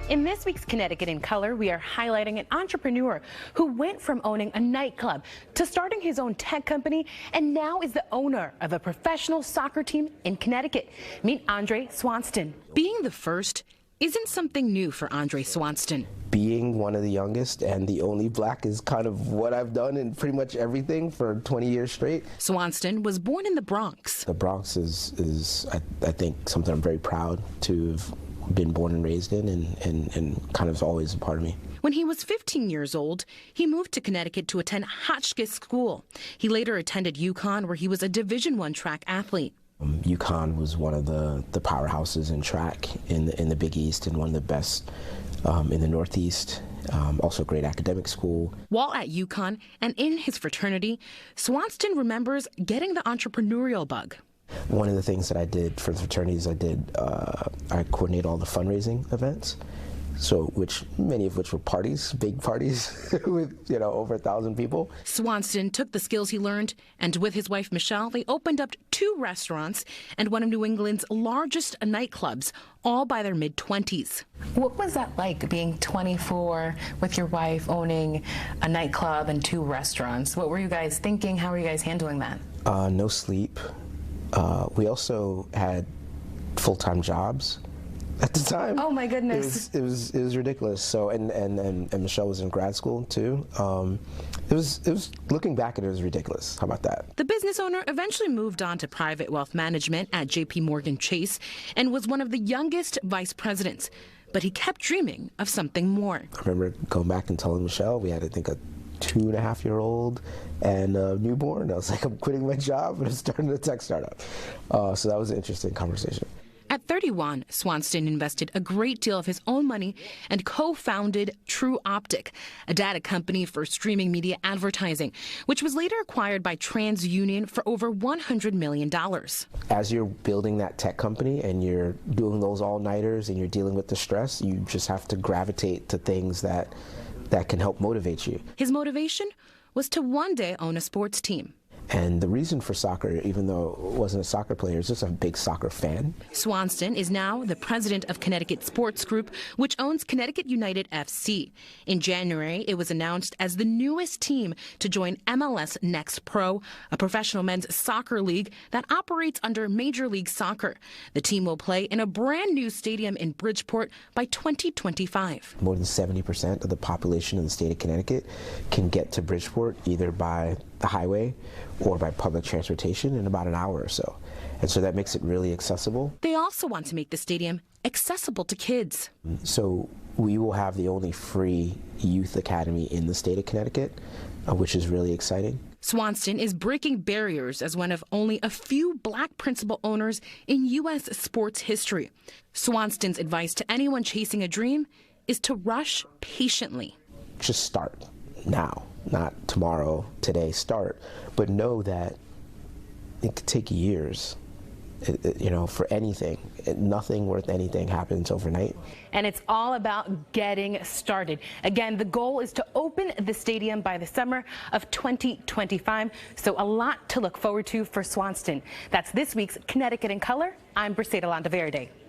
In this week's Connecticut in Color, we are highlighting an entrepreneur who went from owning a nightclub to starting his own tech company and now is the owner of a professional soccer team in Connecticut. Meet André Swanston. Being the first isn't something new for André Swanston. Being one of the youngest and the only black is kind of what I've done in pretty much everything for 20 years straight. Swanston was born in the Bronx. The Bronx is I think, something I'm very proud to have been born and raised in and kind of always a part of me. When he was 15 years old, he moved to Connecticut to attend Hotchkiss School. He later attended UConn, where he was a Division I track athlete. UConn was one of the powerhouses in track in the Big East and one of the best in the Northeast. Also a great academic school. While at UConn and in his fraternity, Swanston remembers getting the entrepreneurial bug. One of the things that I did for the fraternities, I coordinate all the fundraising events. So, many of which were parties, big parties with, over 1,000 people. Swanston took the skills he learned, and with his wife, Michelle, they opened up 2 restaurants and one of New England's largest nightclubs, all by their mid-20s. What was that like, being 24 with your wife, owning a nightclub and 2 restaurants? What were you guys thinking? How were you guys handling that? No sleep. We also had full-time jobs at the time. Oh my goodness! It was ridiculous. So and Michelle was in grad school too. It was looking back at it, was ridiculous. How about that? The business owner eventually moved on to private wealth management at J.P. Morgan Chase and was one of the youngest vice presidents. But he kept dreaming of something more. I remember going back and telling Michelle we had, I think, a 2.5-year-old and a newborn. I was like, I'm quitting my job and I'm starting a tech startup. So that was an interesting conversation. At 31, Swanston invested a great deal of his own money and co-founded True Optic, a data company for streaming media advertising, which was later acquired by TransUnion for over $100 million. As you're building that tech company and you're doing those all-nighters and you're dealing with the stress, you just have to gravitate to things that can help motivate you. His motivation was to one day own a sports team. And the reason for soccer, even though I wasn't a soccer player, is just a big soccer fan. Swanston is now the president of Connecticut Sports Group, which owns Connecticut United FC. In January, it was announced as the newest team to join MLS Next Pro, a professional men's soccer league that operates under Major League Soccer. The team will play in a brand new stadium in Bridgeport by 2025. More than 70% of the population in the state of Connecticut can get to Bridgeport either by the highway or by public transportation in about an hour or so. And so that makes it really accessible. They also want to make the stadium accessible to kids. So we will have the only free youth academy in the state of Connecticut, which is really exciting. Swanston is breaking barriers as one of only a few black principal owners in U.S. sports history. Swanston's advice to anyone chasing a dream is to rush patiently. Just start now. Not tomorrow, today, start, but know that it could take years, for anything. Nothing worth anything happens overnight. And it's all about getting started. Again, the goal is to open the stadium by the summer of 2025, so a lot to look forward to for Swanston. That's this week's Connecticut in Color. I'm Briseida Landaverde.